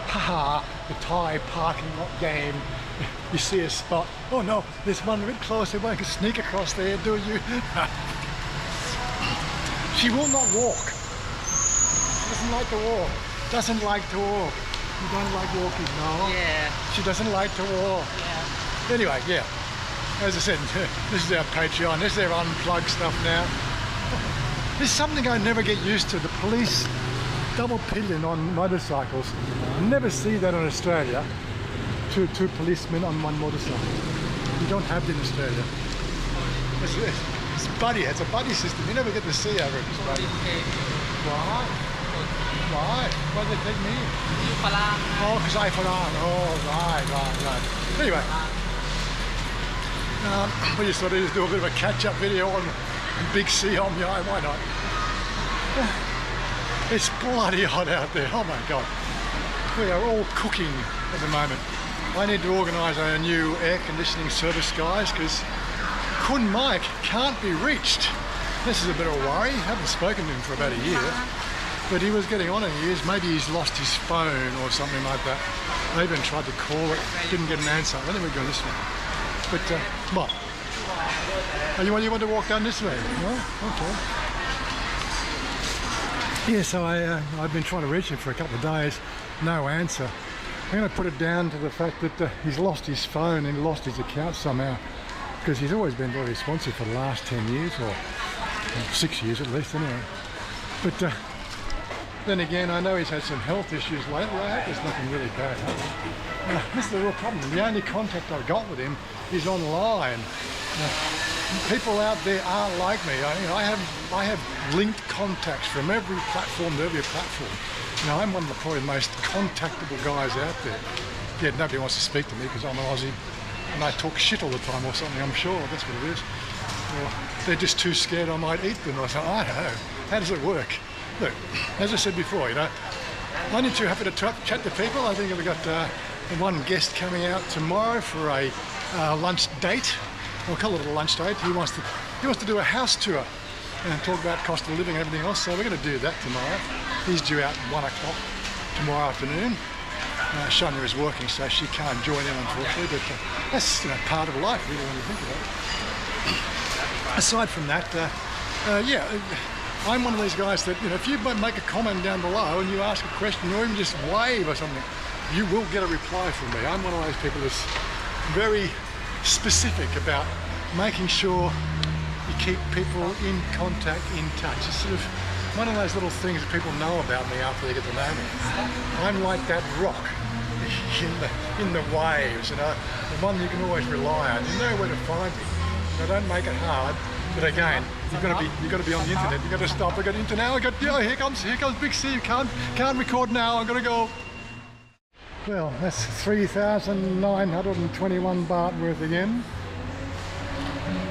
haha, the Thai parking lot game. You see a spot, oh no, there's one a bit closer, one can sneak across there, do you? She will not walk. She doesn't like to walk. Doesn't like to walk. You don't like walking, no? Yeah. She doesn't like to walk. Yeah. Anyway, yeah. As I said, this is our Patreon. This is our unplugged stuff now. There's something I never get used to. The police double pillion on motorcycles. I never see that in Australia. Two policemen on one motorcycle. You don't have it in Australia. It's buddy. It's a buddy system. You never get to see over in Australia. Why? Why? Why did they take me? Oh, because I Falang. Oh, right. Anyway, we just thought I'd just do a bit of a catch-up video on Big C on the eye. Why not? It's bloody hot out there. Oh my God. We are all cooking at the moment. I need to organise a new air conditioning service, guys, because Kun Mike can't be reached. This is a bit of a worry. I haven't spoken to him for about a year. But he was getting on in years. Maybe he's lost his phone or something like that. I even tried to call it, didn't get an answer. I think we're going this way. But what? Oh, you want to walk down this way? No? Okay. Yeah, so I've been trying to reach him for a couple of days. No answer. I'm going to put it down to the fact that he's lost his phone and lost his account somehow. Because he's always been very responsive for the last 10 years, or 6 years at least anyway. But then again, I know he's had some health issues lately. I hope there's nothing really bad happening. This is the real problem. The only contact I've got with him is online. People out there aren't like me. I have linked contacts from every platform to every platform. You know, I'm one of the probably most contactable guys out there. Yeah, nobody wants to speak to me because I'm an Aussie and I talk shit all the time or something, I'm sure. That's what it is. Or they're just too scared I might eat them or something. I don't know. How does it work? Look, as I said before, you know, I'm not too happy to chat to people. I think we've got one guest coming out tomorrow for a lunch date. We'll call it a lunch date. He wants to do a house tour and talk about cost of living and everything else. So we're going to do that tomorrow. He's due out at 1 o'clock tomorrow afternoon. Chanya is working, so she can't join in, unfortunately. But that's, you know, part of life, really, when you think about it. Aside from that, yeah. I'm one of these guys that, you know, if you make a comment down below and you ask a question or even just wave or something, you will get a reply from me. I'm one of those people that's very specific about making sure you keep people in contact, in touch. It's sort of one of those little things that people know about me after they get to know me. I'm like that rock in the waves, you know, the one you can always rely on. You know where to find me. So don't make it hard. But again, you've got to be on the internet. You've got to stop. I've got internet now. Here comes Big C. You can't record now. I've got to go. Well, that's 3,921 baht worth again.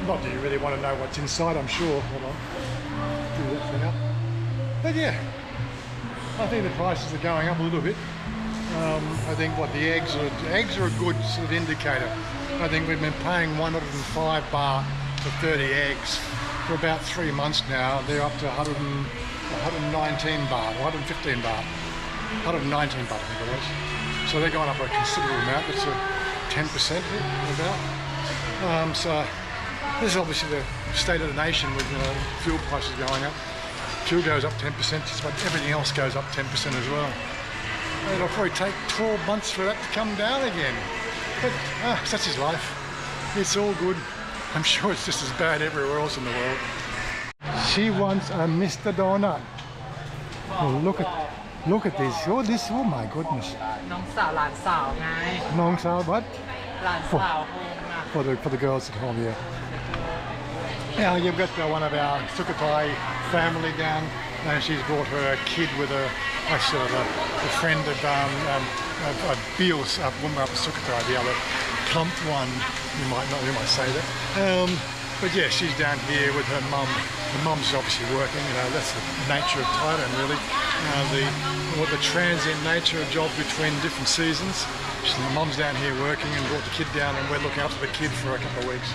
Not that you really want to know what's inside, I'm sure. Hold on. Do that for now. But yeah, I think the prices are going up a little bit. I think the eggs are a good sort of indicator. I think we've been paying 105 baht for 30 eggs for about 3 months now. They're up to 119 baht, 115 baht, 119 baht I think it was. So they're going up a considerable amount. It's a 10% about. So this is obviously the state of the nation with, you know, fuel prices going up. Fuel goes up 10%, just about everything else goes up 10% as well. It'll probably take 12 months for that to come down again. But such is life. It's all good. I'm sure it's just as bad everywhere else in the world. She wants a Mr. Donut. Oh, look at this. Oh my goodness. น้องสาวหลานสาวไง Nong sao what? หลานสาวโฮมน่ะ For the girls at home, yeah. Now you've got one of our Sukhothai family down, and she's brought her kid with a friend of Beals, a woman up at Sukhothai, the other plump one. You might say that. But yeah, she's down here with her mum. The mum's obviously working. You know, that's the nature of Thailand, really. The transient nature of jobs between different seasons. The mum's down here working and brought the kid down, and we're looking after the kid for a couple of weeks.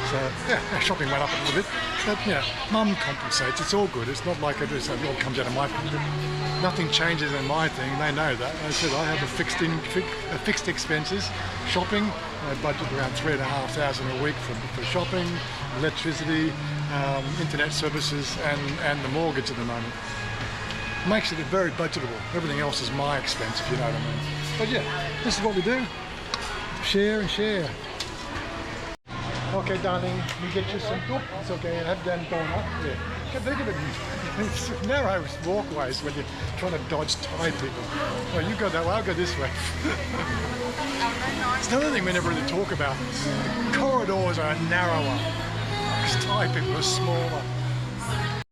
So yeah, our shopping went up a little bit, but yeah, mum compensates. It's all good. It's not like it all comes out of my pocket. nothing changes in my thing. They know that. I said I have a fixed expenses, shopping. I budget around $3,500 a week for shopping, electricity, internet services, and the mortgage at the moment. Makes it very budgetable. Everything else is my expense, if you know what I mean. But yeah, this is what we do. Share and share. Okay, darling, you get you some soup. It's okay. Have them donut. Yeah. Think of it. It's narrow walkways when you're trying to dodge Thai people. Well, you go that way, I'll go this way. It's another thing we never really talk about. Corridors are narrower because Thai people are smaller.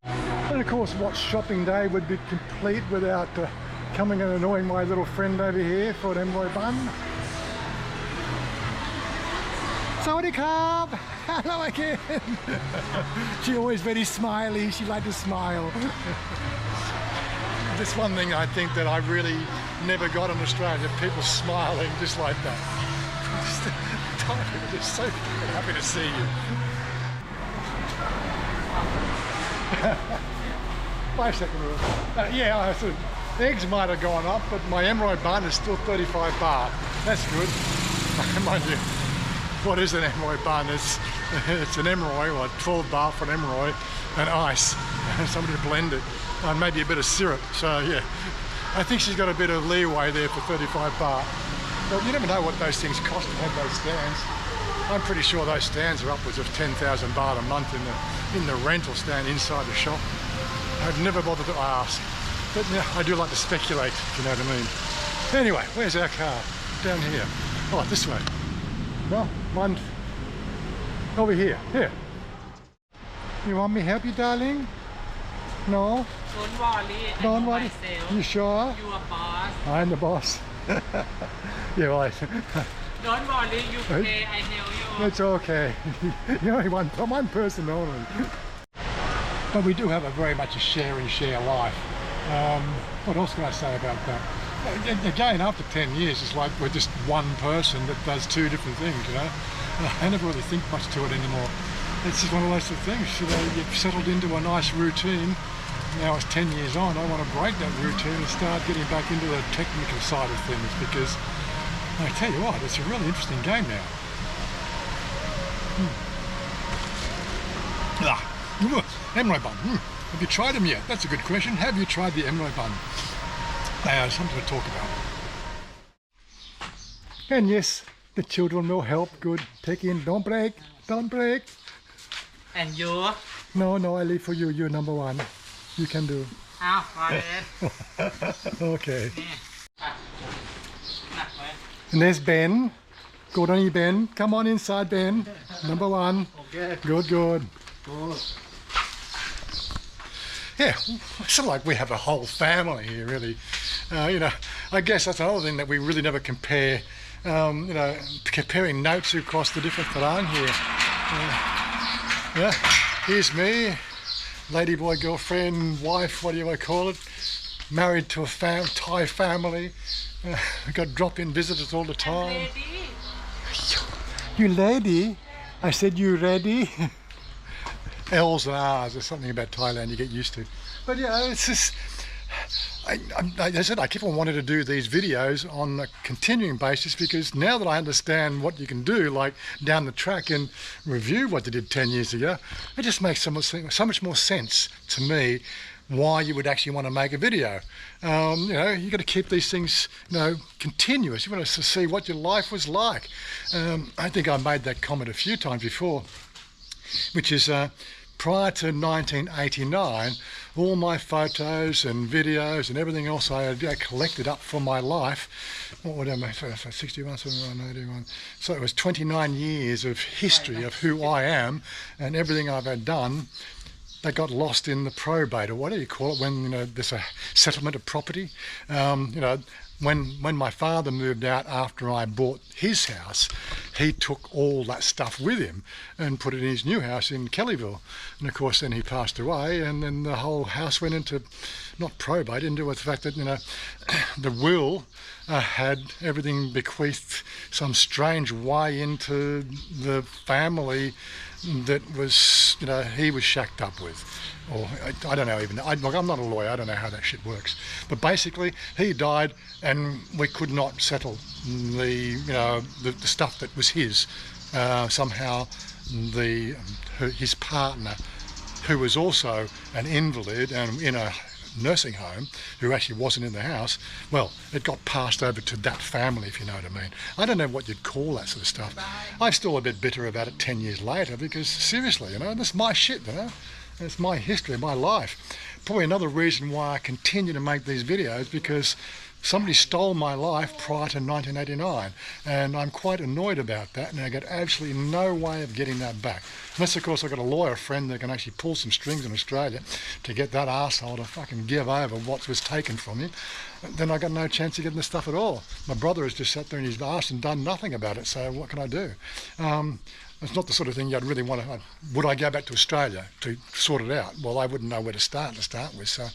And of course, what shopping day would be complete without coming and annoying my little friend over here for an envoy bun. Sawadee krab! Hello again! She always very smiley, she likes to smile. That's one thing I think that I really never got in Australia, people smiling just like that. They're just so happy to see you. 5 second rule. Yeah, I said eggs might have gone up, but my emerald bun is still 35 baht. That's good. Mind you. What is an emerald bun? It's an emerald, or 12 baht for an emerald, and ice, and somebody to blend it, and maybe a bit of syrup. So yeah, I think she's got a bit of leeway there for 35 baht. But you never know what those things cost to have those stands. I'm pretty sure those stands are upwards of 10,000 baht a month in the rental stand inside the shop. I've never bothered to ask, but yeah, I do like to speculate, if you know what I mean. Anyway, where's our car? Down here. Oh, this way. No, one over here. Here. You want me to help you, darling? No? Don't worry. Don't worry. Myself. You sure? You are boss. I'm the boss. Yeah, right. Don't worry. You pay. I help you. It's okay. You're only one person only. But we do have a very much a share and share life. What else can I say about that? Again, after 10 years, it's like we're just one person that does two different things, you know. I never really think much to it anymore. It's just one of those things, you know, you've settled into a nice routine. Now it's 10 years on, I want to break that routine and start getting back into the technical side of things, because I tell you what, it's a really interesting game now. Emerald bun. Have you tried them yet? That's a good question. Have you tried the emerald bun? They are something to talk about. And yes, the children will help. Good. Take in. Don't break. Don't break. And you? No, I leave for you. You're number one. You can do. Okay. And there's Ben. Good on you, Ben. Come on inside, Ben. Number one. Okay. Good. Yeah, it's sort of like we have a whole family here, really. You know, I guess that's another thing that we really never compare. You know, comparing notes across the different Thailand here. Yeah, here's me, ladyboy, girlfriend, wife, what do you want to call it? Married to a Thai family. Got drop-in visitors all the time. You lady? I said you ready? L's and R's is something about Thailand you get used to. But yeah, it's just, I said I keep on wanting to do these videos on a continuing basis, because now that I understand what you can do, like down the track and review what they did 10 years ago, it just makes so much more sense to me why you would actually want to make a video. You know, you got to keep these things, you know, continuous. You want to see what your life was like. I think I made that comment a few times before, which is prior to 1989, all my photos and videos and everything else I had collected up for my life, what would I make, 61, 71, 81, so it was 29 years of history of who I am and everything I've had done. They got lost in the probate, or what do you call it, when, you know, there's a settlement of property. You know, when my father moved out after I bought his house, he took all that stuff with him and put it in his new house in Kellyville. And of course then he passed away, and then the whole house went into, not probate, into the fact that, you know, the will had everything bequeathed some strange way into the family that was, you know, he was shacked up with. Or I don't know even, look, I'm not a lawyer, I don't know how that shit works. But basically, he died and we could not settle the, you know, the stuff that was his. Somehow his partner, who was also an invalid and in a nursing home, who actually wasn't in the house, well, it got passed over to that family, if you know what I mean. I don't know what you'd call that sort of stuff. I'm still a bit bitter about it 10 years later, because seriously, you know, this is my shit, you know. It's my history, my life. Probably another reason why I continue to make these videos, because somebody stole my life prior to 1989, and I'm quite annoyed about that, and I got absolutely no way of getting that back. Unless, of course, I've got a lawyer friend that can actually pull some strings in Australia to get that arsehole to fucking give over what was taken from him. Then I got no chance of getting the stuff at all. My brother has just sat there in his arse and done nothing about it, so what can I do? It's not the sort of thing you'd really want to. Would I go back to Australia to sort it out? Well, I wouldn't know where to start with. So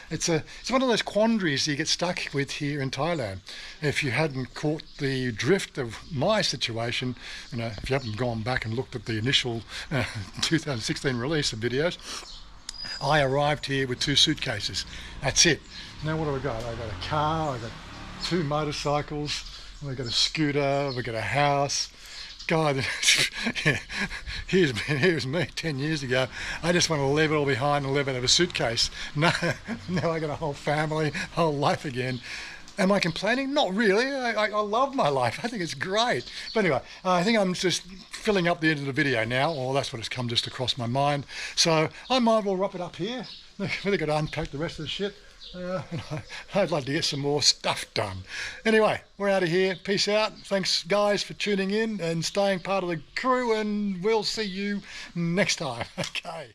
it's one of those quandaries you get stuck with here in Thailand. If you hadn't caught the drift of my situation, you know, if you haven't gone back and looked at the initial 2016 release of videos, I arrived here with 2 suitcases. That's it. Now what have I got? I've got a car, I've got 2 motorcycles, I've got a scooter, I've got a house. God, yeah, here's me 10 years ago. I just want to leave it all behind and live out of a suitcase. No, now I got a whole family, whole life again. Am I complaining? Not really. I love my life. I think it's great. But anyway, I think I'm just filling up the end of the video now, or that's what has come just across my mind. So I might as well wrap it up here. I've really got to unpack the rest of the shit. I'd like to get some more stuff done. Anyway, we're out of here. Peace out. Thanks, guys, for tuning in and staying part of the crew, and we'll see you next time. Okay.